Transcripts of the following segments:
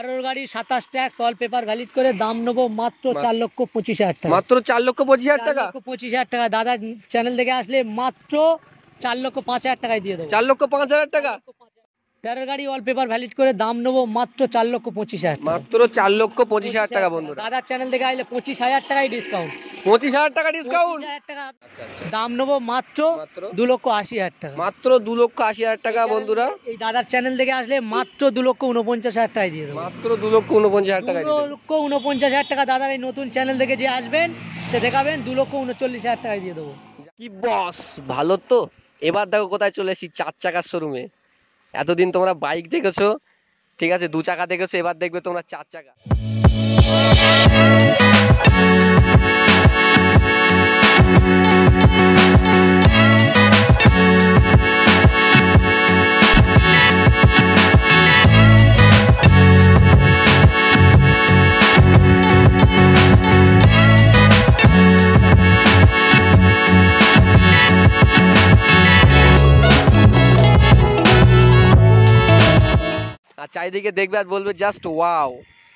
কারোর গাড়ি 27 tax all paper valid করে দাম নেবো মাত্র 4,25,000 টাকা। মাত্র 4,25,000 টাকা। 4,25,000 টাকা দাদা চ্যানেল থেকে আসলে মাত্র 4,05,000 টাকায় দিয়ে দেবো। 4,05,000 টাকা। 13 গাড়ি অল পেপার ভ্যালিড করে দাম নেবো মাত্র 4,25,000 টাকা। মাত্র 4,25,000 টাকা বন্ধুরা। দাদা চ্যানেল থেকে আসলে 25,000 টাকায় ডিসকাউন্ট। 25,000 টাকা ডিসকাউন্ট। 25,000 টাকা দাম নেবো মাত্র 2,80,000 টাকা। মাত্র 2,80,000 টাকা বন্ধুরা। এই দাদার চ্যানেল থেকে আসলে মাত্র 2,49,000 টাকায় দিয়ে দেবো। মাত্র 2,49,000 টাকা। 2,49,000 টাকা দাদার এই নতুন চ্যানেল থেকে যে আসবেন সে দেখাবেন 2,39,000 টাকায় দিয়ে দেবো। কি বস ভালো তো। এবার দেখো কোথায় চলে এসেছি, 4 চাকার শোরুমে। এতদিন তোমরা বাইক দেখেছো, ঠিক আছে, 2 চাকা দেখেছো, এবার দেখবে তোমরা 4 চাকা। আর চারিদিকে দেখবে আর বলবে জাস্ট ওয়াও।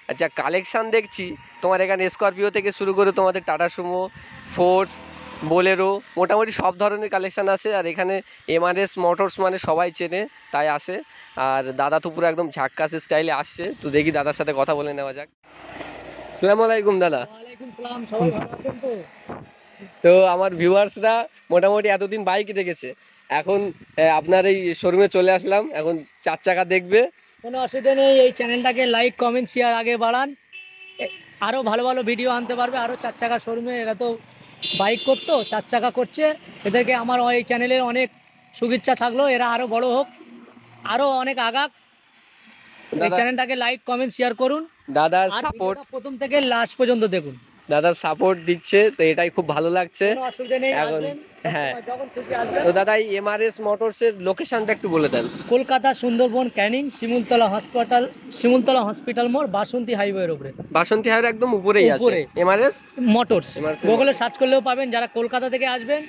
আচ্ছা কালেকশন দেখছি তোমার এখানে স্করপিও থেকে শুরু করে তোমাদের টাটা সুমো, ফোর্স, বোলেরো, মোটামুটি সব ধরনের কালেকশন আছে। আর এখানে এমআরএস মোটরস মানে সবাই চেনে, তাই আসে। আর দাদা তো পুরো একদম ঝাক্কাস স্টাইলে আসছে, তো দেখি দাদার সাথে কথা বলে নেওয়া যাক। আসসালামু আলাইকুম দাদা। ওয়ালাইকুম সালাম, সবাই ভালো আছেন তো? তো আমার ভিউয়ার্সরা মোটামুটি এতদিন বাইক দেখেছে, এখন আপনার এই শোরুমে চলে আসলাম, এখন 4 চাকা দেখবে। কোনো অসুবিধা নেই, এই চ্যানেলটাকে লাইক কমেন্ট শেয়ার আগে বাড়ান, আরও ভালো ভালো ভিডিও আনতে পারবে। আরও 4 চাকা শোরুমে এরা তো বাইক করতো, 4 চাকা করছে, এদেরকে আমার এই চ্যানেলের অনেক শুভেচ্ছা থাকলো। এরা আরও বড় হোক, আরও অনেক আগাক। এই চ্যানেলটাকে লাইক কমেন্ট শেয়ার করুন, দাদার সাপোর্ট প্রথম থেকে লাস্ট পর্যন্ত দেখুন। দাদার সাপোর্ট দিচ্ছে, তো এটাই খুব ভালো লাগছে। কোনো অসুবিধা নেই, এখন হ্যাঁ, যখন খুশি আসবেন। তো দাদা এই এমআরএস মোটরস এর লোকেশনটা একটু বলে দেন। কলকাতা সুন্দরবন ক্যানিং শিমুলতলা হসপিটাল মোড়, বাসন্তী হাইওয়ের উপরে। বাসন্তী হাইওয়ের একদম উপরেই আছে এমআরএস মোটরস। গুগলে সার্চ করলেও পাবেন। যারা কলকাতা থেকে আসবেন,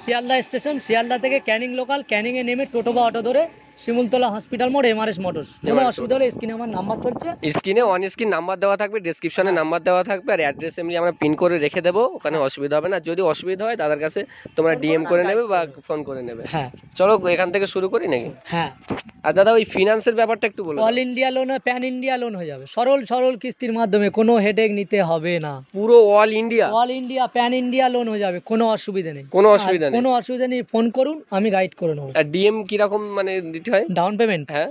শিয়ালদা স্টেশন, শিয়ালদা থেকে ক্যানিং লোকাল, ক্যানিংয়ে নেমে টোটো বা অটো ধরে শিমুলতলা হসপিটাল মোড় এমআরএস মোটরস। কোনো অসুবিধা হলে স্ক্রিনে আমার নাম্বার চলছে, স্ক্রিনে অন স্ক্রিন নাম্বার দেওয়া থাকবে, ডেসক্রিপশনে নাম্বার দেওয়া থাকবে, আর অ্যাড্রেস এমনি আমরা পিন করে রেখে দেবো, ওখানে অসুবিধা হবে না। যদি অসুবিধা হয় দাদার কাছে তোমরা ডিএম করে নেবে বা ফোন করে নেবে। হ্যাঁ চলো এখান থেকে শুরু করি নাকি? হ্যাঁ। আর দাদা ওই ফিনান্সের ব্যাপারটা একটু বলো। All India loan, pan India loan হয়ে যাবে, সরল সরল কিস্তির মাধ্যমে, কোনো হেডেক নিতে হবে না। পুরো all India pan India loan হয়ে যাবে, কোনো অসুবিধা নেই। কোনো অসুবিধা নেই, কোনো অসুবিধা নেই, ফোন করুন, আমি গাইড করে নেবো। আর ডিএম কিরকম মানে দিতে হয়? ডাউন পেমেন্ট, হ্যাঁ,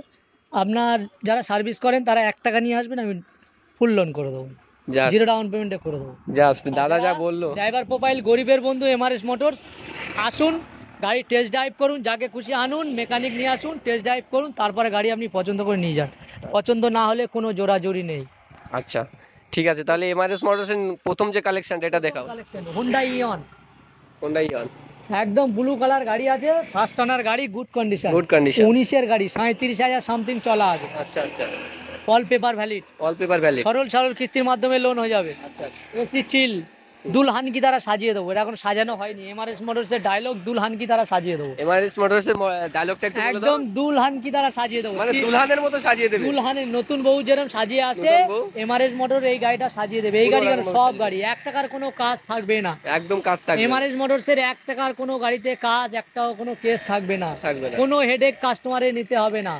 আপনার যারা সার্ভিস করেন তারা 1 টাকা নিয়ে আসবেন, আমি ফুল লোন করে দেবো, 0 ডাউন পেমেন্টে করে দেবো। জাস্ট দাদা যা বললো। ড্রাইভার প্রোফাইল গরিবের বন্ধু এমআরএস মোটরস, আসুন গাড়ি টেস্ট ড্রাইভ করুন, যাকে খুশি আনুন, মেকানিক নিয়ে আসুন, টেস্ট ড্রাইভ করুন, তারপরে গাড়ি আপনি পছন্দ করে নিয়ে যান। পছন্দ না হলে কোনো জোরাজোরি নেই। আচ্ছা ঠিক আছে, তাহলে এমআরএস মোটরসের প্রথম যে কালেকশনটা এটা দেখাও। হোন্ডা ইয়ন, হোন্ডা ইয়ন একদম ব্লু কালার গাড়ি আছে, ফার্স্ট ওনার গাড়ি, গুড কন্ডিশন। 19-এর গাড়ি, 37,000 সামথিং চলা আছে। আচ্ছা আচ্ছা, অল পেপার ভ্যালিড, সরল সরল কিস্তির মাধ্যমে লোন হয়ে যাবে। এসি চিল, দুলহান কি দ্বারা সাজিয়ে দেবো। এটা এখন সাজানো হয়নি। এমআরএস মোটরসের ডায়লগ, দুলহান কি দ্বারা সাজিয়ে দেবো। এমআরএস মোটরসের ডায়লগটা একটু বলে দাও। একদম দুলহান কি দ্বারা সাজিয়ে দেবো, মানে দুলহানের মতো সাজিয়ে দেবে। দুলহানের নতুন বউ যেরকম সাজিয়ে আসে, এমআরএস মোটর এই গাড়িটা সাজিয়ে দেবে। এই গাড়ি কেন, সব গাড়ি 1 টাকার কোনো কাজ থাকবে না, একদম কাজ থাকবে। এমআরএস মোটরসের 1 টাকার কোনো গাড়িতে কাজ, একটাও কোনো কেস থাকবে না, কোনো হেডেক কাস্টমারের নিতে হবে না।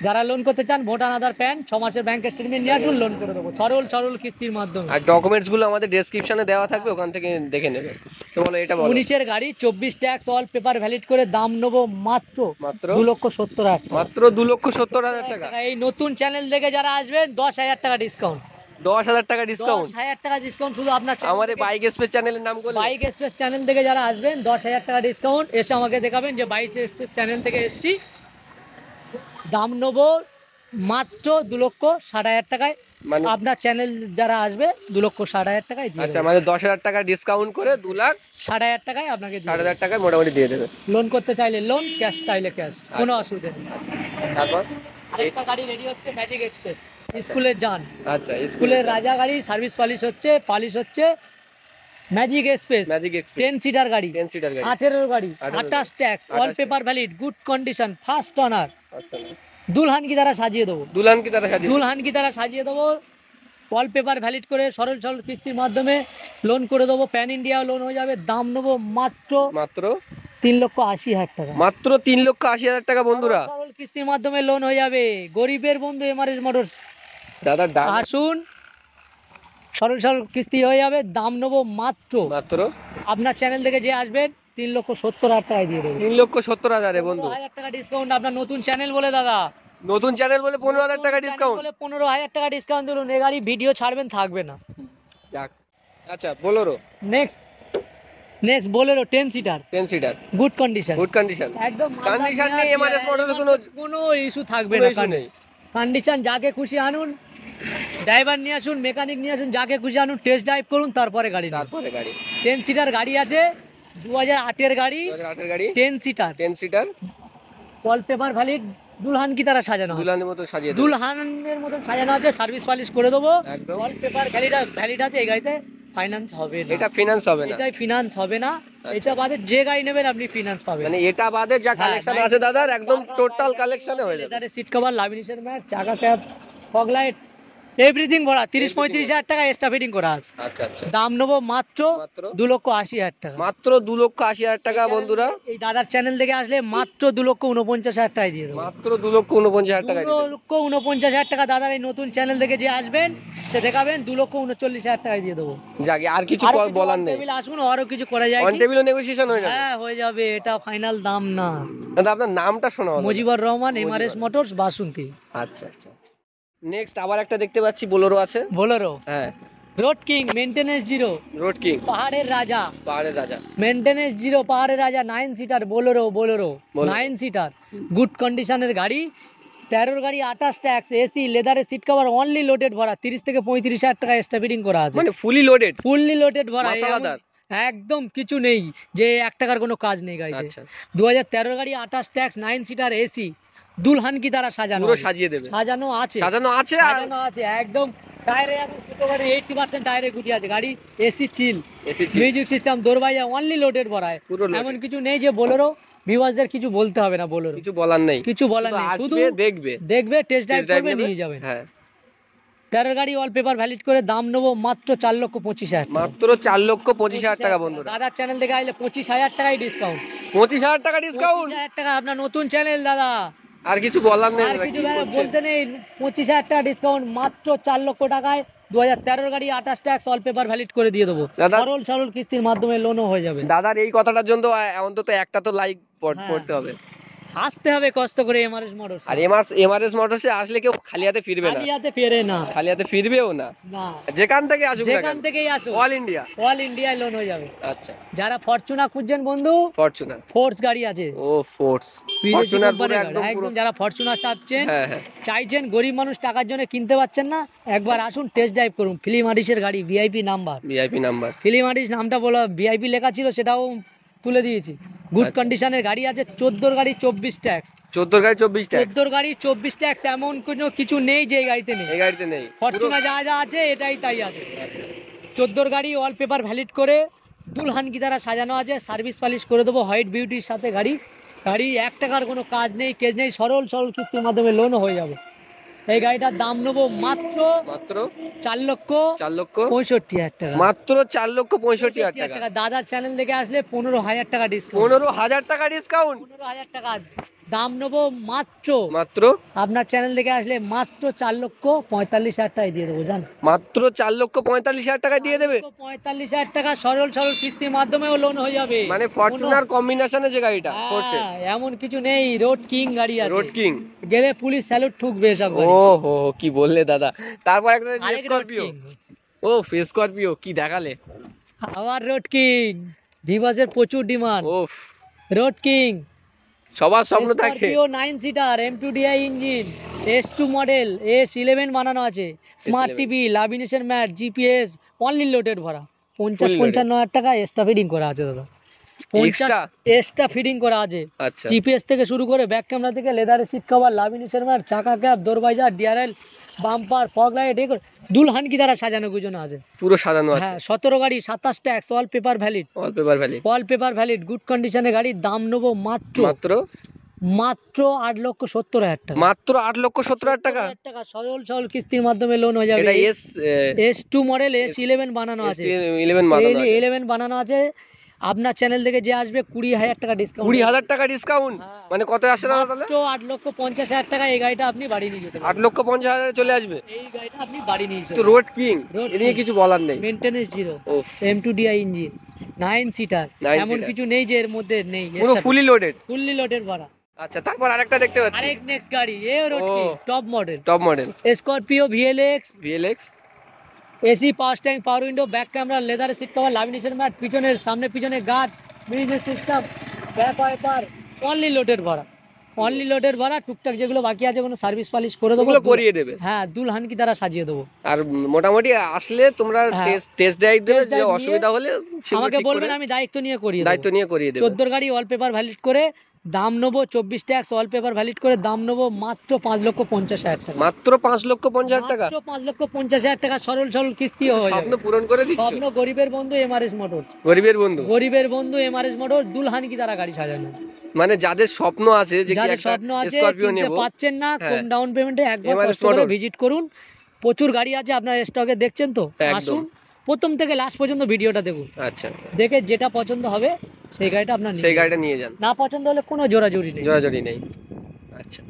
যারা লোন করতে চান, ভোটার আধার, প্যান, 6 মাসের ব্যাংক স্টেটমেন্ট নিয়ে আসুন, লোন করে দেবো সরল সরল কিস্তির মাধ্যমে। আর ডকুমেন্টস গুলো আমাদের ডেসক্রিপশনে দেওয়া থাকবে, ওখান থেকে দেখে নেবে। তো বলো এটা বলো। 19-এর গাড়ি, 24 ট্যাক্স অল পেপার ভ্যালিড করে দাম নেবো মাত্র 2,70,000 টাকা। মাত্র 2,70,000 টাকা। এই নতুন চ্যানেল থেকে যারা আসবেন 10,000 টাকা ডিসকাউন্ট। 10,000 টাকা ডিসকাউন্ট, 10,000 টাকা ডিসকাউন্ট শুধু আপনার আমাদের বাইক এক্সপ্রেস চ্যানেলের নাম করে। বাইক এক্সপ্রেস চ্যানেল থেকে যারা আসবেন 10,000 টাকা ডিসকাউন্ট। এসে আমাকে দেখাবেন যে বাইক এক্সপ্রেস চ্যানেল থেকে এসেছি, দাম নেবো মাত্র 2,60,000 টাকায়। আপনার চ্যানেল যারা আসবে 2,60,000 টাকায়। আচ্ছা, মানে 10,000 টাকা ডিসকাউন্ট করে 2,60,000 টাকায় আপনাকে 60,000 টাকায় মোটামুটি দিয়ে দেবে। লোন করতে চাইলে লোন, ক্যাশ চাইলে ক্যাশ, কোনো অসুবিধা নেই। তারপর আরেকটা গাড়ি রেডি হচ্ছে, ম্যাজিক এক্সপ্রেস, স্কুলের যান। আচ্ছা, স্কুলের রাজা গাড়ি, সার্ভিস পালিশ হচ্ছে ম্যাজিক এক্সপ্রেস, 10 সিটার গাড়ি, 18 গাড়ি, 28 tax, all paper valid, good condition, first owner, দুলহান কি দ্বারা সাজিয়ে দেবো, দুলহান কি তারা সাজিয়ে দুলহান কি দ্বারা সাজিয়ে দেবো। ওয়ালপেপার ভ্যালিড করে সরল সরল কিস্তির মাধ্যমে লোন করে দেবো, প্যান ইন্ডিয়া লোন হয়ে যাবে। দাম নেবো মাত্র মাত্র 3,80,000 টাকা। মাত্র 3,80,000 টাকা বন্ধুরা। সরল সরল কিস্তির মাধ্যমে লোন হয়ে যাবে। গরিবের বন্ধু এমআরএস মোটরস, দাদা দাম আসুন, সরল সরল কিস্তি হয়ে যাবে। দাম নেবো মাত্র, মাত্র আপনার চ্যানেল থেকে যে আসবেন 3,70,000 টাকায় দিয়ে দেবো। 3,70,000 বন্ধু। 15,000 টাকা ডিসকাউন্ট আপনার নতুন চ্যানেল বলে দাদা, নতুন চ্যানেল বলে 15,000 টাকা নতুন ডিসকাউন্ট। channel বলে 15,000 টাকা ডিসকাউন্ট দিলুন। এ গাড়ি ভিডিও ছাড়বেন থাকবে না। যাক, আচ্ছা Bolero next Bolero 10 seater, 10 seater, good condition, good condition. একদম কন্ডিশন নেই এমআরএস মোটরস, কোনো ইস্যু থাকবে কোনো না। issue নেই। কন্ডিশন যাকে খুশি আনুন, ড্রাইভার নিয়ে আসুন, মেকানিক নিয়ে আসুন, যাকে খুশি আনুন, টেস্ট ড্রাইভ করুন, তারপরে গাড়ি নিন। তারপরে গাড়ি 10 সিটার গাড়ি আছে, 2008 এর গাড়ি, 2008 এর গাড়ি, 10 সিটার, 10 সিটার, ওয়ালপেপার ভ্যালিড, দুলহান কি তারা সাজানো আছে। দুলহানের মতো সাজিয়ে দেবে। দুলহানের মতন সাজানো আছে, সার্ভিস পালিশ করে দেবো। একদম। ওয়ালপেপার ভ্যালিড আছে। এই গাড়িতে ফাইন্যান্স হবে না, এটা ফিনান্স হবে না। এটাই ফিনান্স হবে না। এটা বাদে যে গাড়ি নেবেন আপনি ফিনান্স পাবেন। মানে এটা বাদে যা হ্যাঁ, কালেকশন আছে দাদার, একদম টোটাল কালেকশনে হয়ে যাবে। লেদারের সিট কভার, লামিনেশন ম্যাট, চাকা ক্যাপ, ফগ লাইট, এভরিথিং ভরা। 30-35,000 টাকা এক্সট্রা ফিটিং করা আছে। আচ্ছা আচ্ছা, দাম নেবো মাত্র মাত্র 2,80,000 টাকা। মাত্র 2,80,000 টাকা বন্ধুরা। এই দাদার চ্যানেল থেকে আসলে মাত্র 2,49,000 টাকায় দিয়ে দেবো। মাত্র 2,49,000 টাকা। 2,49,000 টাকা দাদার এই নতুন চ্যানেল থেকে যে আসবেন সে দেখাবেন 2,39,000 টাকায় দিয়ে দেবো। যাক, আর কিছু আরো কিছু বলার on নেই। table আসুন, আরো কিছু করা যায় অন কি? টেবিলও নেগোসিয়েশন হয়ে যাবে। হ্যাঁ হয়ে যাবে, এটা ফাইনাল দাম না। দাদা আপনার নামটা শোনা হলো না। মুজিবুর রহমান, মুজিবুর। এমআরএস মোটরস, বাসন্তী। আচ্ছা আচ্ছা। নেক্সট আবার একটা দেখতে পাচ্ছি বোলেরো আছে। বোলেরো হ্যাঁ, road king, maintenance zero, road king, পাহাড়ের রাজা, পাহাড়ের রাজা, মেইনটেনেন্স জিরো, পাহাড়ের রাজা, 9 seater Bolero, Bolero। 9 seater, good কন্ডিশনের গাড়ি। 13 গাড়ি, 28 ট্যাক্স, এসি, লেদারের সিট কভার, অনলি লোডেড ভরা। 30 থেকে 35,000 টাকা এক্সট্রা ফিটিং করা আছে। মানে ফুলি লোডেড, ফুললি লোডেড ভরা, মাসালাদার। একদম কিছু নেই যে 1 টাকার কোনো কাজ নেই গাড়িতে। আচ্ছা, 2013 গাড়ি, 28 ট্যাক্স, 9 সিটার, এসি, দুলহান কি দ্বারা সাজানো পুরো আছে। সাজিয়ে দেবে। সাজানো আছে, সাজানো আছে আর সাজানো আছে একদম। টায়ারে এখন ছোট গাড়ি 80% টায়ারে গুটি আছে গাড়ি। AC chill, AC music system, দরবাজা, অনলি লোডেড ভরায়। পুরো loaded। এমন কিছু নেই যে বোলেরো ভিউয়ারদের কিছু বলতে হবে না। বোলেরো কিছু বলার নেই, কিছু বলার নেই, শুধু আসবে, দেখবে, দেখবে, টেস্ট ড্রাইভ Test drive করবে, নেবে। নিয়ে যাবেন। হ্যাঁ, 13 গাড়ি ওয়ালপেপার ভ্যালিড করে দাম নেবো মাত্র 4,25,000 টাকা। মাত্র 4,25,000 টাকা বন্ধুরা। দাদার চ্যানেল থেকে আসলে 25,000 টাকায় ডিসকাউন্ট। 25,000 টাকা ডিসকাউন্ট। 25,000 টাকা আপনার নতুন চ্যানেল দাদা, আর কিছু বলার নেই আর দাদা, কিছু কি বলছেন? বলতে নেই। 25,000 টাকা ডিসকাউন্ট মাত্র 4 লক্ষ টাকায়। 2013 গাড়ি, 28 ট্যাক্স, ওয়ালপেপার ভ্যালিড করে দিয়ে দেবো। দাদা- সরল সরল কিস্তির মাধ্যমে লোনও হয়ে যাবে। দাদার এই কথাটার জন্য অন্তত একটা তো লাইক হ্যাঁ। পড়তে হবে। আসতে হবে কষ্ট করে এমআরএস মোটরস। আর এমআরএস মোটরসে আসলে কেউ খালি হাতে ফিরবে না, খালি হাতে ফেরে না, খালি হাতে ফিরবেও না। না, যেখান থেকে আসুক না যেখান কেন, থেকেই আসো অল ইন্ডিয়া। অল ইন্ডিয়ায় লোন হয়ে যাবে। আচ্ছা, যারা ফরচুনা খুঁজছেন বন্ধু, ফরচুনার, ফোর্স গাড়ি আছে, ও ফোর্স, বিদেশি ফরচুনার পুরো কোম্পানির একদম গাড়ি। পুরো। একদম যারা ফরচুনা চাচ্ছেন, হ্যাঁ হ্যাঁ, চাইছেন, গরিব মানুষ টাকার জন্য কিনতে পারছেন না, একবার আসুন, টেস্ট ড্রাইভ করুন। ফিলিম আডিসের গাড়ি, ভিআইপি নাম্বার, ভিআইপি নাম্বার। ফিলিম আডিস নামটা বলো, ভিআইপি লেখা ছিল সেটাও তুলে দিয়েছি। গুড আচ্ছা। কন্ডিশনের গাড়ি আছে। 14 গাড়ি, 24 ট্যাক্স, 14 গাড়ি 24 টাকা 14 গাড়ি 24 ট্যাক্স। এমন কোনো কিছু নেই যে এই গাড়িতে নেই। এই গাড়িতে নেই। ফরচুনা যা যা আছে এটাই তাই আছে। 14 গাড়ি ওয়ালপেপার ভ্যালিড করে দুলহান কি দ্বারা সাজানো আছে, সার্ভিস পালিশ করে দেবো হোয়াইট বিউটির সাথে। গাড়ি 1 টাকার কোনো কাজ নেই, কেজ নেই, সরল সরল কিস্তির মাধ্যমে লোনও হয়ে যাবে। এই গাড়িটার দাম নেবো মাত্র মাত্র 4,65,000 টাকা। মাত্র 4,65,000 টাকা। দাদার চ্যানেল থেকে আসলে 15,000 টাকা ডিসকাউন্ট। 15,000 টাকা ডিসকাউন্ট। 15,000 টাকা দাম নেবো মাত্র। মাত্র আপনার চ্যানেল থেকে আসলে মাত্র 4,45,000 টাকায় দিয়ে দেবো, জান। মাত্র 4,45,000 টাকা দিয়ে দেবে। 45,000 টাকা সরল সরল কিস্তির মাধ্যমেও লোন হয়ে যাবে। মানে ফরচুনার কম্বিনেশনে যে গাড়িটা করছে, হ্যাঁ, এমন কিছু নেই। রোড কিং গাড়ি আছে, রোড কিং। গেলে পুলিশ স্যালুট ঠুকবে সব গাড়ি। ও হো, কি বললে দাদা। তারপর একটা আরেক রোড স্করপিও। কিং, ও স্করপিও কি দেখালে। আবার রোড কিং, ভিভাসের প্রচুর ডিমান্ড। ওফ, রোড কিং সবার স্বপ্ন থাকে। Scorpio 9 seater, M2DI engine, S2 model, S11 বানানো আছে, smart S11 TV, lamination mat, GPS, only loaded ভরা। Fully loaded। 50-55,000 টাকা এক্সট্রা ফিডিং করা আছে দাদা। 50 Extra? এক্সট্রা ফিডিং করা আছে। আচ্ছা, জিপিএস থেকে শুরু করে ব্যাক ক্যামেরা থেকে লেদারের সিট কভার, লামিনেশন ম্যাট, চাকা ক্যাপ, দরবাজা, ডিআরএল, বাম্পার, ফগ লাইট, এগুলো দুলহান কি দ্বারা সাজানো গুজনো আছে। পুরো সাজানো আছে। হ্যাঁ, 17 গাড়ি, 27 tax, all paper valid, wallpaper valley. All paper valid, good কন্ডিশনের গাড়ি। দাম নেবো মাত্র মাত্র মাত্র 8,70,000 টাকা। মাত্র 8,70,000 টাকা। 70,000 টাকা সরল সরল কিস্তির মাধ্যমে লোন হয়ে যাবে। এটা S2 মডেল S11 বানানো আছে, S11 বানানো আছে। 11 বানানো আছে। আপনার চ্যানেল থেকে যে আসবে 20,000 টাকা ডিসকাউন্ট। 20,000 টাকা ডিসকাউন্ট, মানে কত আসছে দাদা তাহলে? মাত্র 8,50,000 টাকা। এই গাড়িটা আপনি বাড়ি নিয়ে যেতে পারেন। 8,50,000 চলে আসবে। এই গাড়িটা আপনি বাড়ি নিয়ে যেতে তো পারেন। রোড কিং, Road এ নিয়ে King। কিছু বলার নেই। মেইনটেনেন্স জিরো, ওফ, M2DI ইঞ্জিন, 9 সিটার, 9 এমন seater। কিছু নেই যে এর মধ্যে নেই। পুরো ফুলি লোডেড। ফুললি লোডেড ভরা। আচ্ছা, তারপর আরেকটা দেখতে পাচ্ছি, আরেক নেক্সট গাড়ি এ রোড ও। কি top model top model Scorpio VLX, VLX। AC power steering, power window, back camera, leather seat cover, lamination mat, পিছনের সামনে পিছনে guard, music system, back wiper, only loaded ভরা। অনলি লোডেড ভরা। টুকটাক যেগুলো বাকি আছে কোনো সার্ভিস পালিশ করে দেবো, ওগুলো করিয়ে দেবে। হ্যাঁ দুলহানকি দ্বারা সাজিয়ে দেবো। আর মোটামুটি আসলে তোমরা হ্যাঁ। টেস্ট ড্রাইভ দেবে, Test যে drive অসুবিধা হলে সেগুলো আমাকে ঠিক করে বলবেন, আমি দায়িত্ব নিয়ে করিয়ে দায়িত্ব নিয়ে করিয়ে দেবে। 14 গাড়ি অল পেপার ভ্যালিড করে দাম নেবো 24 ট্যাক্স, অল পেপার ভ্যালিড করে দাম নেবো মাত্র 5,50,000 টাকা। মাত্র 5,50,000 টাকা। মাত্র 5,50,000 টাকা সরল সরল কিস্তি হয়ে স্বপ্ন যাবে। পূরণ করে দিচ্ছ। স্বপ্ন গরিবের বন্ধু এমআরএস মোটরস। গরিবের বন্ধু, গরিবের বন্ধু এমআরএস মোটরস দুলহানকি দ্বারা গাড়ি সাজানো। মানে যাদের স্বপ্ন আছে যে কি যাদের একটা স্বপ্ন আছে স্করপিও কিনতে নেব, পাচ্ছেন না, হ্যাঁ। কম ডাউন পেমেন্টে একবার MRS কষ্ট করে Motors। ভিজিট করুন। প্রচুর গাড়ি আছে আপনার স্টকে, দেখছেন তো? একদম। আসুন, প্রথম থেকে লাস্ট পর্যন্ত ভিডিওটা দেখুন, আচ্ছা, দেখে যেটা পছন্দ হবে সেই গাড়িটা আপনার নিয়ে সেই যান। গাড়িটা নিয়ে যান, না পছন্দ হলে কোনো জোরাজুরি নেই। জোরাজুরি নেই। আচ্ছা,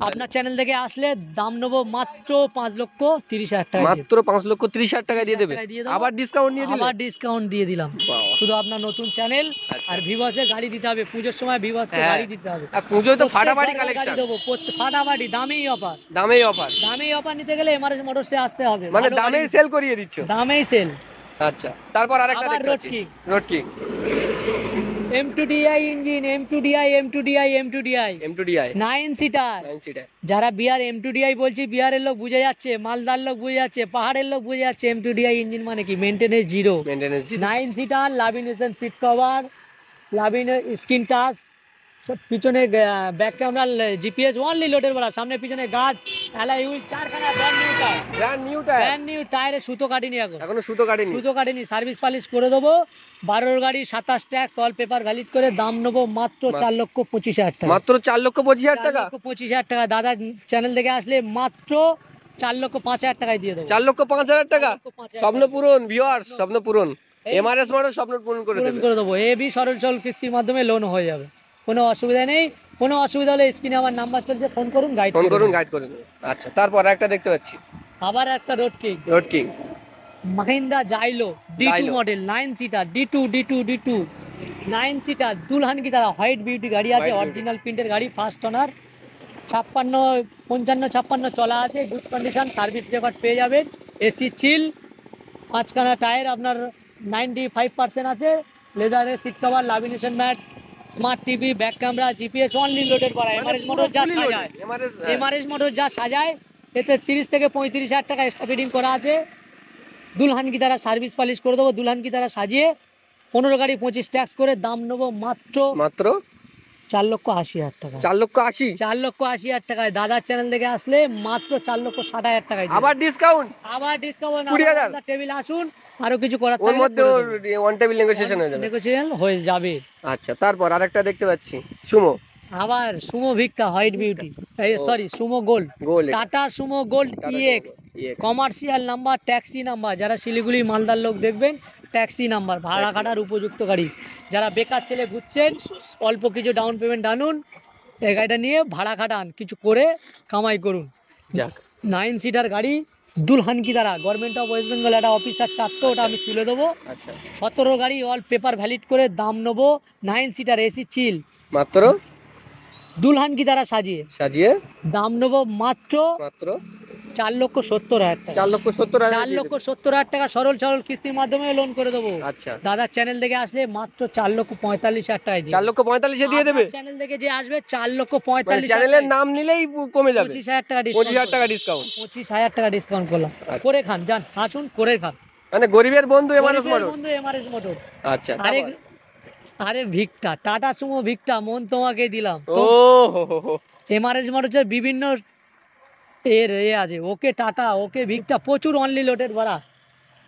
আপনার চ্যানেল থেকে আসলে দাম নেবো মাত্র 5,30,000 টাকা। মাত্র 5,30,000 টাকা দিয়ে দেবে, টাকায় দিয়ে দেবো। আবার ডিসকাউন্ট দিয়ে দিলে। আবার ডিসকাউন্ট দিয়ে দিলাম। বাহ। শুধু আপনার নতুন চ্যানেল আচ্ছা। আর ভিভাসে গাড়ি দিতে হবে, পুজোর সময় ভিভাসকে হ্যাঁ। গাড়ি দিতে হবে। আর পুজোয় তো ফাটাফাটি প্রত্যেক গাড়ি কালেকশন, দেবো, ফাটাফাটি দামেই অফার। দামেই অফার, দামেই অফার নিতে গেলে এমআরএস মোটরসে আসতে হবে। মানে ভালো দামেই গাড়ি- সেল করিয়ে দিচ্ছ। দামেই সেল। আচ্ছা, তারপর আরেকটা আবার দেখতে রোড পাচ্ছি, king, road king M2DI engine, M2DI, M2DI 9 seater. 9 seater. যারা বিহার M2DI বলছি, বিহারের লোক বুঝে যাচ্ছে, মালদার লোক বুঝে যাচ্ছে, পাহাড়ের লোক বুঝে যাচ্ছে। M2DI ইঞ্জিন মানে কি maintenance zero. Maintenance 9 seater, lamination seat cover, screen touch, পিছনে ব্যাক ক্যামেরা, জিপিএস, অনলি লোডের বলা, সামনে পিছনে গার্ড, অ্যালয় হুইল, চারখানা brand new tyre. Brand new tyre, brand new টায়ারে সুতো কাটিনি এখন, এখনো সুতো কাটেনি। সুতো কাটিনি, সার্ভিস পালিশ করে দেবো। 12 গাড়ি 27 ট্যাক্স, অল পেপার ভ্যালিড করে দাম নেবো মাত্র 4,25,000 টাকা। মাত্র 4,25,000 টাকা। 4,25,000 টাকা। দাদা চ্যানেল থেকে আসলে মাত্র 4,05,000 টাকায় দিয়ে দেবো। 4,05,000 টাকা। 4,05,000 স্বপ্ন টাকা পূরণ, ভিউয়ার্স, স্বপ্ন পূরণ। এই এমআরএস মোটর স্বপ্ন পূরণ করে পূরণ দেবে। করে দেবো। এবি সরল সরল কিস্তির মাধ্যমে লোন হয়ে যাবে, কোনো অসুবিধা নেই। কোনো অসুবিধা হলে স্ক্রিনে আমার নাম্বার চলছে, ফোন করুন, গাইড ফোন করুন, গাইড করে দেবে। আচ্ছা, তারপর একটা দেখতে পাচ্ছি, আবার একটা road king, road king Mahindra Xylo D2 Xylo. Model, 9 seater, D2 9 seater দুলহানকি দ্বারা হোয়াইট বিউটি গাড়ি আছে, White beauty। অরিজিনাল প্রিন্টের গাড়ি, ফার্স্ট ওনার, 55 চলা আছে, গুড কন্ডিশন, সার্ভিস রেকর্ড পেয়ে যাবেন। এসি চিল, 5খানা টায়ার আপনার 95% আছে, লেদারের seat cover, lamination mat, smart TV, back camera, GPS, only loaded করা। এমআরএস মোটর যা সাজায়, এমআরএস মোটর যা সাজায়, এতে 30 থেকে 35,000 টাকা এক্সট্রা ফিটিং করা আছে। দুলহানকি দ্বারা সার্ভিস পালিশ করে দেবো, দুলহানকি দ্বারা সাজিয়ে 15 গাড়ি 25 ট্যাক্স করে দাম নেবো মাত্র মাত্র 4,80,000 টাকা। 4,80,000। 4,80,000 টাকায় দাদার চ্যানেল থেকে আসলে মাত্র 4,60,000 টাকায় আবার ডিসকাউন্ট, আবার ডিসকাউন্ট। 20,000। টেবিল আসুন, আরো কিছু করার ওর মধ্যে ওয়ান টেবিল নেগোসিয়েশন হয়ে যাবে। নেগোসিয়েশন হয়ে যাবে। আচ্ছা, তারপর আরেকটা দেখতে পাচ্ছি, সুমো আবার সুমো ভিক্টা হোয়াইট বিউটি, ও। Sorry Sumo gold, gold, Tata Sumo gold EX, commercial number, taxi number. যারা শিলিগুড়ি মালদার লোক দেখবেন, ট্যাক্সি নাম্বার, ভাড়া খাটার উপযুক্ত গাড়ি। যারা বেকার ছেলে ঘুরছেন, অল্প কিছু ডাউন পেমেন্ট আনুন, এই গাড়িটা নিয়ে ভাড়া খাটান, কিছু করে কামাই করুন। যাক, 9 সিটার গাড়ি দুলহানকি দ্বারা, গভর্নমেন্ট অফ ওয়েস্ট বেঙ্গল একটা অফিসার চারটো, ওটা আমি তুলে দেবো। আচ্ছা, 17 গাড়ি অল পেপার ভ্যালিড করে দাম নেবো 9 সিটার এসি চিল মাত্র দুলহানকি দ্বারা সাজিয়ে সাজিয়ে দাম নেবো মাত্র মাত্র 4,70,000 টাকা। 4,70,000। 4,70,000 টাকা সরল সরল কিস্তির মাধ্যমে লোন করে দেবো। আচ্ছা, দাদার চ্যানেল থেকে আসলে মাত্র 4,45,000 টাকায় দিয়ে 4,45,000 দিয়ে দেবে। চ্যানেল থেকে যে আসবে মানে 4,45,000 চ্যানেলের নাম নিলেই কমে যাবে। 25,000 টাকা 25,000 টাকা ডিসকাউন্ট। 25,000 টাকা ডিসকাউন্ট করলাম। আচ্ছা। করে খান, যান আসুন করে খান। মানে গরিবের বন্ধু এমআরএস গরিবের মোটর। বন্ধু এমআরএস মোটরস। আচ্ছা, আরে তারপর? আরে ভিক্টা, টাটা সুমো ভিক্টা, মন তোমাকে দিলাম ও তো। হো হো হো। এমআরএস মোটরসের বিভিন্ন আছে, ওকে টাটা, ওকে ভিক্টা, প্রচুর অনলি লোডেড ভরা।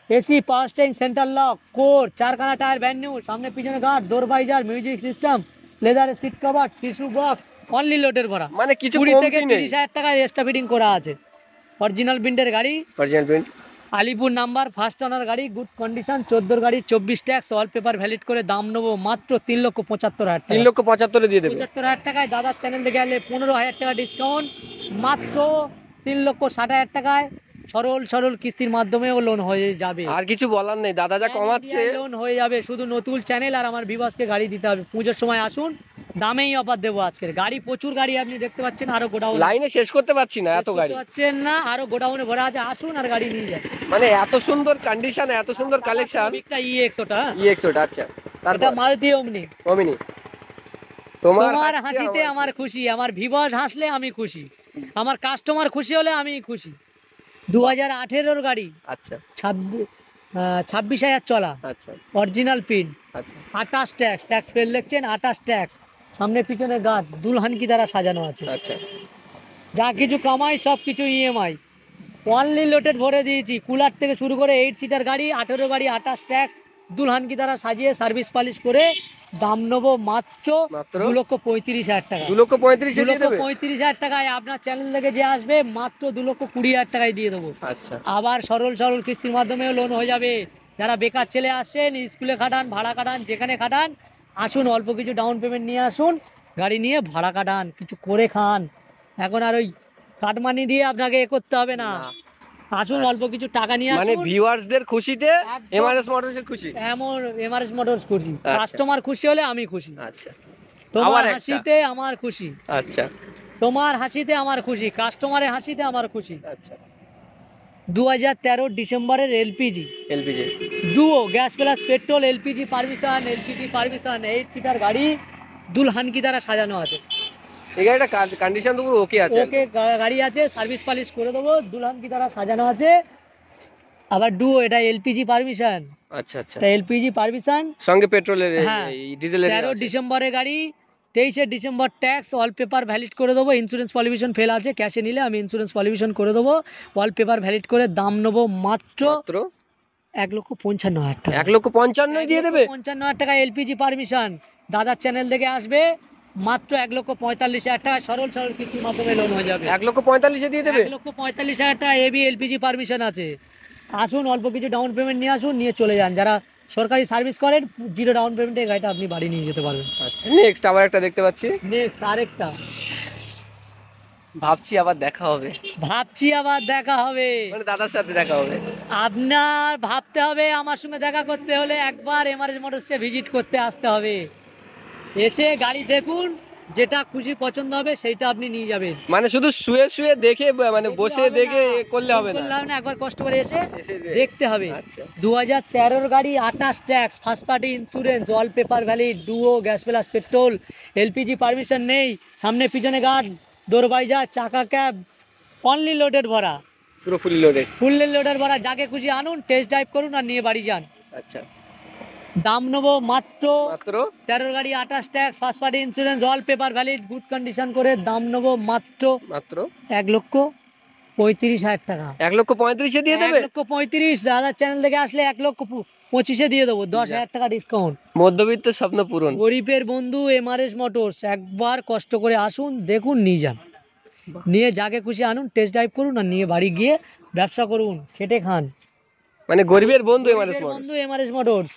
AC power steering, centre lock, কোর, 4খানা টায়ার ব্র্যান্ড নিউ, সামনে পিছনে guard, door visor, music system, লেদারের seat cover, tissue box, only লোডের ভরা, মানে কিছু 20 থেকে কমতি নেই। 30,000 টাকা এক্সট্রা ফিটিং করা আছে। অরিজিনাল প্রিন্টের গাড়ি, original print. Alipore number, first owner গাড়ি, গুড কন্ডিশন, 14 গাড়ি, 24 ট্যাক্স, অল পেপার ভ্যালিড করে দাম নেবো মাত্র 3,75,000 টাকা। 3,75,000 দিয়ে দেবে। 75,000 টাকায় দাদার চ্যানেল থেকে গেলে 15,000 টাকা ডিসকাউন্ট, মাত্র 3,60,000 টাকায় সরল সরল কিস্তির মাধ্যমেও লোন হয়ে যাবে। আর কিছু বলার নেই, দাদা যা কমাচ্ছে। লোন হয়ে যাবে, শুধু নতুন চ্যানেল আর আমার ভিভাসকে গাড়ি দিতে হবে। পুজোর সময় আসুন, দামেই অফার দেবো আজকের। গাড়ি প্রচুর গাড়ি আপনি দেখতে পাচ্ছেন, আরো গোডাউন লাইনে শেষ করতে পারছি না এত গাড়ি। পাচ্ছেন না, আরো গোডাউনে ভরা আছে, আসুন আর গাড়ি নিয়ে যান। মানে এত সুন্দর কন্ডিশন, এত সুন্দর কালেকশন। একটা EX-ওটা, EX-ওটা, আচ্ছা। এটা তারপর মারুতি ওমনি। ওমিনি। তোমার হাসিতে আমার খুশি, আমার ভিভাস হাসলে আমি খুশি, আমার কাস্টমার খুশি হলে আমি খুশি। 2018-র গাড়ি, আচ্ছা 26,000 চলা, আচ্ছা অরিজিনাল পিন, আচ্ছা 28 ট্যাক্স, ট্যাক্স পেড লিখছেন 28 ট্যাক্স, সামনে পিছনে গার্ড, দুলহানকি দ্বারা সাজানো আছে। আচ্ছা। যা কিছু কামাই সব কিছু EMI, অনলি লোটেড ভরে দিয়েছি। কুলার থেকে শুরু করে 8 সিটার গাড়ি, 18 গাড়ি, 28 ট্যাক্স, দুলহানকি দ্বারা সাজিয়ে সার্ভিস পালিশ করে দাম নেবো মাত্র মাত্র 2,35,000 টাকা। 2,35,000 দিয়ে দেবে। 2,35,000 টাকায় আপনার চ্যানেল থেকে যে আসবে মাত্র 2,20,000 টাকায় দিয়ে দেবো। আচ্ছা আবার সরল সরল কিস্তির মাধ্যমেও লোন হয়ে যাবে। যারা বেকার ছেলে আসছেন, স্কুলে খাটান, ভাড়া কাটান, যেখানে খাটান, আসুন, অল্প কিছু ডাউন পেমেন্ট নিয়ে আসুন, গাড়ি নিয়ে ভাড়া কাটান, কিছু করে খান। এখন আর ওই কাটমানি দিয়ে আপনাকে করতে হবে না। আসুন, অল্প কিছু টাকা নিয়ে মানে আসুন। ভিউয়ার্সদের খুশিতে একদম। এমআরএস মোটরসের খুশি। এমন এমআরএস মোটরস খুশি, আচ্ছা। কাস্টমার খুশি হলে আমি খুশি। আচ্ছা তোমার আবার একটা। হাসিতে আমার খুশি, আচ্ছা তোমার হাসিতে আমার খুশি, কাস্টমারের হাসিতে আমার খুশি। আচ্ছা 2013 ডিসেম্বরের LPG LPG. Duo, gas plus petrol, LPG permission, 8 seater গাড়ি, দুলহানকি দ্বারা সাজানো আছে। এই গাড়িটা কন্ডিশন তো পুরো ওকে আছে। ওকে গাড়ি আছে, সার্ভিস পালিশ করে দেবো, দুলহানকি দ্বারা সাজানো আছে। আবার ডুও, এটা এলপিজি পারমিশন, আচ্ছা আচ্ছা। এটা এলপিজি পারমিশন, সঙ্গে পেট্রোলের হ্যাঁ, ডিজেলের 13 ডিসেম্বরের গাড়ি, 23 December tax, all paper valid করে দেবো। ইন্স্যুরেন্স পলিউশন ফেল আছে, ক্যাশে নিলে আমি ইন্স্যুরেন্স পলিউশন করে দেবো। অল পেপার ভ্যালিড করে দাম নেবো মাত্র মাত্র 1,55,000 টাকা। 1,55,000 দিয়ে দেবে। 1,55,000 টাকা এলপিজি পারমিশন, দাদার চ্যানেল থেকে আসবে মাত্র 1,45,000 টাকা, সরল সরল কিস্তির মাধ্যমে লোন হয়ে যাবে। 1,45,000 দিয়ে দেবে। 1,45,000 টাকা এবি এলপিজি পারমিশন আছে। আসুন, অল্প কিছু ডাউন পেমেন্ট নিয়ে আসুন, নিয়ে চলে যান। যারা সরকারি সার্ভিস করেন, 0 ডাউন পেমেন্টে গাড়িটা আপনি বাড়ি নিয়ে যেতে পারবেন। আচ্ছা নেক্সট আবার একটা দেখতে পাচ্ছি। নেক্সট আরেকটা, ভাবছি আবার দেখা হবে। ভাবছি আবার দেখা হবে, মানে দাদার সাথে দেখা হবে। আপনার ভাবতে হবে, আমার সঙ্গে দেখা করতে হলে একবার এমআরএস মোটরসে ভিজিট করতে আসতে হবে। এসে গাড়ি দেখুন, যেটা খুশি পছন্দ হবে সেইটা আপনি নিয়ে যাবেন। মানে শুধু শুয়ে শুয়ে দেখে মানে দেখলে বসে হবে দেখে না, করলে হবে না। করলে হবে না, একবার কষ্ট করে এসে এসে দেখতে হবে। আচ্ছা 2013-র গাড়ি, 28 tax, first party insurance, all paper valid, duo, gas plus petrol, LPG permission নেই, সামনে পিছনে গার্ড, দোরবাইজা, চাকা ক্যাব, অনলি লোডেড ভরা, পুরো ফুল লোডেড। ফুললি লোডেড ভরা। যাকে খুশি আনুন, টেস্ট ড্রাইভ করুন আর নিয়ে বাড়ি যান। আচ্ছা দাম নেবো মাত্র মাত্র 13 গাড়ি, 28 tax, first party insurance, all paper valid, good condition করে দাম নেবো মাত্র মাত্র 1,35,000 টাকা। 1,35,000 দিয়ে দেবে। 1,35,000 দাদার চ্যানেল থেকে আসলে 1,25,000 দিয়ে দেবো, 10,000 টাকা ডিসকাউন্ট। মধ্যবিত্ত স্বপ্ন পূরণ। গরিবের বন্ধু এমআরএস মোটরস, একবার কষ্ট করে আসুন, দেখুন, নিয়ে যান, নিয়ে যাকে খুশি আনুন, টেস্ট ড্রাইভ করুন আর নিয়ে বাড়ি গিয়ে ব্যবসা করুন, খেটে খান। মানে গরিবের বন্ধু এমআরএস গরিবের মোটরস। বন্ধু এমআরএস মোটরস।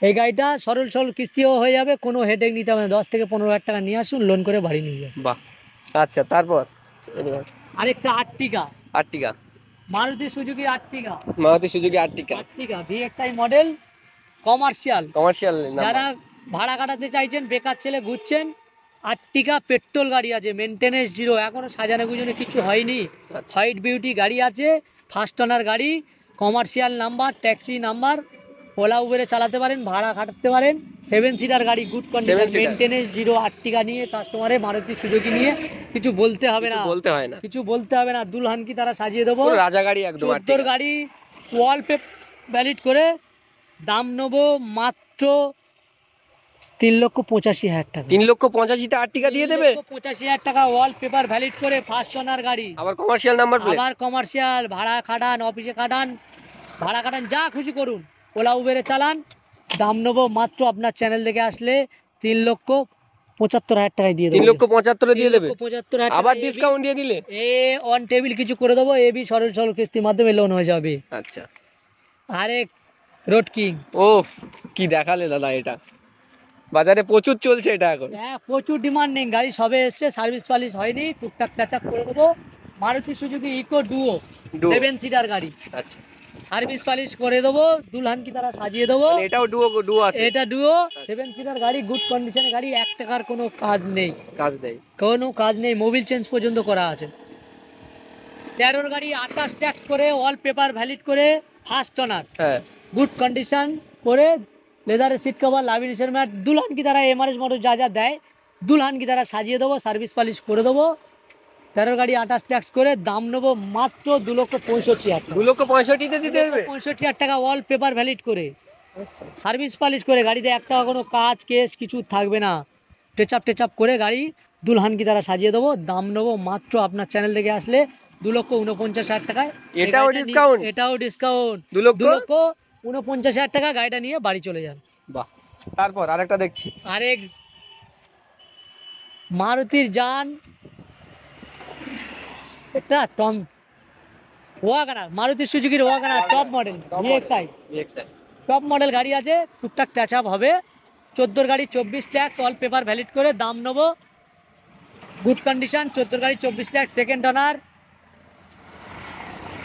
এই গাড়িটা সরল সরল কিস্তিও হয়ে যাবে, কোনো হেডেক নিতে হবে না। 10 থেকে 15,000 টাকা নিয়ে আসুন, লোন করে বাড়ি নিয়ে যান। বাহ। আচ্ছা তারপর আরেকটা আর্টিকা, আর্টিকা, Maruti Suzuki আর্টিকা, Maruti Suzuki আর্টিকা, আর্টিকা VXI model, commercial. Commercial যারা ভাড়া কাটাতে চাইছেন, বেকার ছেলে ঘুরছেন, আর্টিকা পেট্রোল গাড়ি আছে, মেনটেনেন্স জিরো, এখনো সাজানো গুজনো কিছু হয়নি, হোয়াইট বিউটি গাড়ি আছে, ফার্স্ট ওনার গাড়ি, commercial number, taxi number, Ola উবেরে চালাতে পারেন, ভাড়া খাটাতে পারেন, 7 সিটার গাড়ি, good condition, 7 seater. Maintenance zero. Ertiga নিয়ে কাস্টমারের, মারুতি সুজুকি নিয়ে কিছু বলতে হবে না, বলতে হয় না। কিছু বলতে হবে না। দুলহানকি তারা সাজিয়ে দেবো, পুরো রাজা গাড়ি একদম। 14 গাড়ি, ওয়াল ভ্যালিড করে দাম নেবো মাত্র 3,85,000 টাকা। 3,85,000 আর্টিকা দিয়ে দেবে। 3,85,000 টাকা, ওয়াল পেপার ভ্যালিড করে, ফার্স্ট ওনার গাড়ি, আবার কমার্শিয়াল নাম্বার প্লেট। আবার কমার্শিয়াল, ভাড়া খাটান, অফিসে খাটান, ভাড়া খাটান, যা খুশি করুন, ওলা উবেরে চালান, দাম নেবো মাত্র আপনার চ্যানেল থেকে আসলে 75,000 টাকায় দিয়ে দেবো। 3,75,000 দিয়ে দেবে? 75,000 আবার ডিসকাউন্ট দিয়ে দিলে? অন টেবিল কিছু করে দেবো, এবি সরল সরল কিস্তির মাধ্যমে লোন হয়ে যাবে। আচ্ছা, আরেক রোড কিং। ও কি দেখালে দাদা, এটা বাজারে প্রচুর চলছে এটা এখন। হ্যাঁ, প্রচুর ডিমান্ডিং গাড়ি, সবে এসছে, সার্ভিস পালিশ হয়নি, টুকটাক টাচাক করে দেবো। Maruti Suzuki Eeco duo 7 seater গাড়ি, আচ্ছা, সার্ভিস পালিশ করে দেবো, দুলহান কি তারা সাজিয়ে দেবো। মানে এটাও ডুও আছে? এটা ডুও 7 সিটার গাড়ি, গুড কন্ডিশনের গাড়ি, 1 টাকার কোনো কাজ নেই, কাজ দেয়? কোনো কাজ নেই, মোবিল চেঞ্জ পর্যন্ত করা আছে। 13 গাড়ি 28 ট্যাক্স করে, অল পেপার ভ্যালিড করে, ফার্স্ট ওনার, হ্যাঁ, গুড কন্ডিশন করে, লেদারের সিট কভার, লাভিনেশন ম্যাট, দুলহান কি তারা এমআরএস মোটর যা যা দেয় দুলহান কি তারা সাজিয়ে দেবো, সার্ভিস পালিশ করে দেবো। 13 গাড়ি 28 ট্যাক্স করে, দাম নেবো মাত্র 2,65,000 টাকা। 2,65,000 দিতে দেবে? 2,65,000 টাকা অল পেপার ভ্যালিড করে, সার্ভিস পালিশ করে, গাড়িতে একটা কোনো কাজ কেস কিছু থাকবে না, টেচাপ করে গাড়ি দুলহান কি তারা সাজিয়ে দেবো। দাম নেবো মাত্র, আপনার চ্যানেল থেকে আসলে 2,49,000 টাকায়। এটাও ডিসকাউন্ট? এটাও ডিসকাউন্ট, 2,49,000 টাকা গাড়িটা নিয়ে বাড়ি চলে যান। বাহ, তারপর আরেকটা দেখছি। আরেক মারুতির যান, এটা টম ওয়াগনার, মারুতি সুজুকির WagonR top model VXI, top model গাড়ি আছে, টুকটাক টাচ আপ হবে। 14 গাড়ি 24 ট্যাক্স, অল পেপার ভ্যালিড করে, দাম নেবো গুড কন্ডিশন। 14 গাড়ি 24 ট্যাক্স, সেকেন্ড ওনার,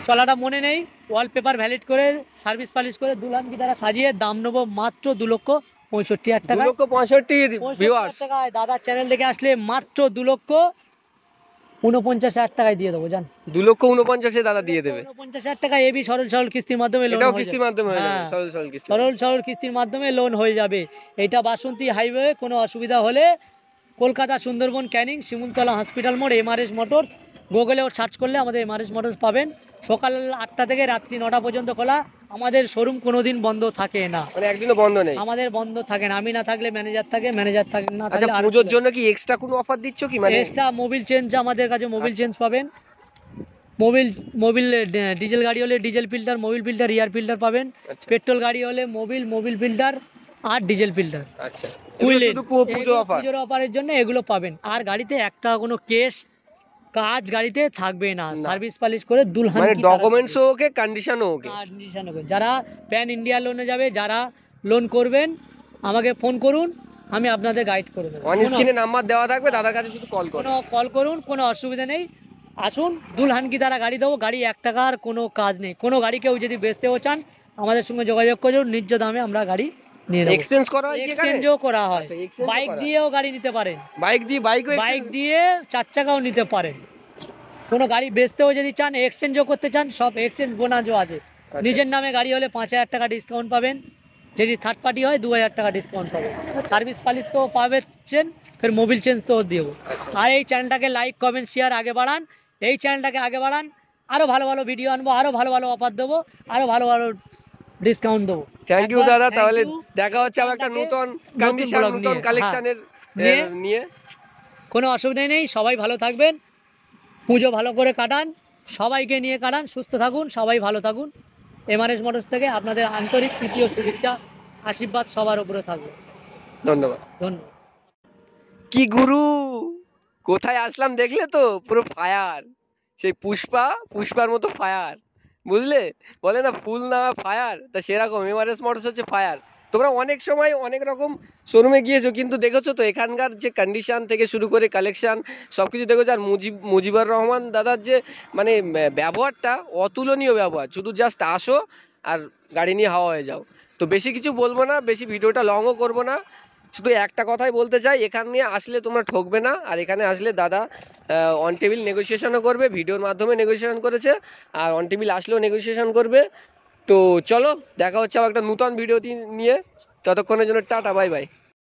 চলাটা মনে নেই, অল পেপার ভ্যালিড করে, সার্ভিস পালিশ করে, দুলহান কি তারা সাজিয়ে, দাম নেবো মাত্র 2,65,000 টাকা। 2,65,000 টাকায় দাদার চ্যানেল থেকে আসলে মাত্র 2,49,000 টাকায় দিয়ে দেবো জান। 2,49,000 দাদা দিয়ে দেবে? 49,000 টাকা এবি সরল সরল কিস্তির মাধ্যমে লোন এটাও হয়ে কিস্তির যাবে। মাধ্যমে হয়ে যাবে? হ্যাঁ, সরল সরল কিস্তি? সরল সরল কিস্তির মাধ্যমে লোন হয়ে যাবে। এটা বাসন্তী হাইওয়ে, কোনো অসুবিধা হলে কলকাতা সুন্দরবন ক্যানিং শিমুলতলা হসপিটাল মোড় এমআরএস মোটরস, গুগলেও সার্চ করলে আমাদের এমআরএস মোটরস পাবেন। সকাল 8টা থেকে রাত্রি 9টা পর্যন্ত খোলা, আমাদের শোরুম কোনোদিন বন্ধ থাকে না, মানে একদিনও বন্ধ নেই? আমাদের বন্ধ থাকে না, আমি না থাকলে ম্যানেজার থাকে, ম্যানেজার থাকে না আচ্ছা, থাকলে পুজোর জন্য কি এক্সট্রা কোনো অফার দিচ্ছ কি? মানে এক্সট্রা মোবিল চেঞ্জ, আমাদের কাছে মোবিল চেঞ্জ পাবেন, মোবিল ডিজেল গাড়ি হলে diesel filter, Mobil filter, air filter পাবেন। আচ্ছা, পেট্রোল গাড়ি হলে মোবিল ফিল্টার আর ডিজেল ফিল্টার। আচ্ছা, বুঝলেন? শুধু পুজো অফার? পুজোর অফারের জন্য এগুলো পাবেন। আর গাড়িতে একটা কোনো কেস কাজ গাড়িতে থাকবে না, সার্ভিস পালিশ করে দুলহান মানে কি ডকুমেন্টস ওকে, কন্ডিশনও ওকে? কন্ডিশন হবে। যারা প্যান ইন্ডিয়া লোনে যাবে, যারা লোন করবেন, আমাকে ফোন করুন, আমি আপনাদের গাইড করে দেবো। অন স্ক্রিনে নাম্বার দেওয়া থাকবে, দাদার কাছে শুধু কল করুন। কল করুন, কোনো অসুবিধা নেই, আসুন, দুলহান কি তারা গাড়ি দেবো। গাড়ি 1 টাকার কোনো কাজ নেই, কোনো গাড়ি কেউ যদি বেচতেও চান আমাদের সঙ্গে যোগাযোগ করুন, ন্যায্য দামে আমরা গাড়ি নিয়ে নেব। এক্সচেঞ্জ করা হয়? এক্সচেঞ্জও করা হয়, আচ্ছা, exchange ও বাইক করা হয়। দিয়েও গাড়ি নিতে পারেন, বাইক দিয়ে 4 চাকাও নিতে পারেন। কোনো গাড়ি বেচতেও যদি চান, এক্সচেঞ্জও করতে চান, সব এক্সচেঞ্জ বোনাসও আছে। নিজের নামে গাড়ি হলে 5,000 টাকা ডিসকাউন্ট পাবেন, যদি থার্ড পার্টি হয় 2,000 টাকা ডিসকাউন্ট পাবেন। সার্ভিস পালিশ তো পাবেন, ফের মোবিল চেঞ্জ তো দেবো। আর এই চ্যানেলটাকে লাইক কমেন্ট শেয়ার আগে বাড়ান, এই চ্যানেলটাকে আগে বাড়ান, আরও ভালো ভালো ভিডিও আনবো, আরও ভালো ভালো অফার দেবো, আরও ভালো ভালো ডিসকাউন্ট দেবো। থ্যাংক ইউ দাদা, Thank তাহলে you. দেখা হচ্ছে আবার একটা নতুন কন্ডিশন, vlog নতুন নিয়ে। কালেকশনের হ্যাঁ। নিয়ে। কোনো অসুবিধা নেই, সবাই ভালো থাকবেন, পুজো ভালো করে কাটান, সবাইকে নিয়ে কাটান, সুস্থ থাকুন, সবাই ভালো থাকুন। এমআরএস মোটরস থেকে আপনাদের আন্তরিক প্রীতি ও শুভেচ্ছা, আশীর্বাদ সবার উপরে থাকবে। ধন্যবাদ। ধন্যবাদ। কি গুরু, কোথায় আসলাম দেখলে তো? পুরো ফায়ার, সেই পুষ্পার মতো ফায়ার, বুঝলে? বলে না ফুল না ফায়ার, তা সেরকম এমআরএস মোটরস হচ্ছে ফায়ার। তোমরা অনেক সময় অনেক রকম শোরুমে গিয়েছো, কিন্তু দেখেছো তো এখানকার যে কন্ডিশন থেকে শুরু করে কালেকশন সব কিছু দেখেছো। আর মুজিবুর রহমান দাদার যে মানে ব্যবহারটা, অতুলনীয় ব্যবহার। শুধু জাস্ট আসো আর গাড়ি নিয়ে হাওয়া হয়ে যাও। তো বেশি কিছু বলবো না, বেশি ভিডিওটা লংও করবো না, শুধু একটা কথাই বলতে চাই, এখানে আসলে তোমরা ঠকবে না। আর এখানে আসলে দাদা অন টেবিল নেগোসিয়েশনও করবে, ভিডিওর মাধ্যমে নেগোসিয়েশন করেছে, আর অন টেবিল আসলেও নেগোসিয়েশন করবে। তো চলো দেখা হচ্ছে আবার একটা নতুন ভিডিও নিয়ে, ততক্ষণের জন্য টাটা, বাই বাই।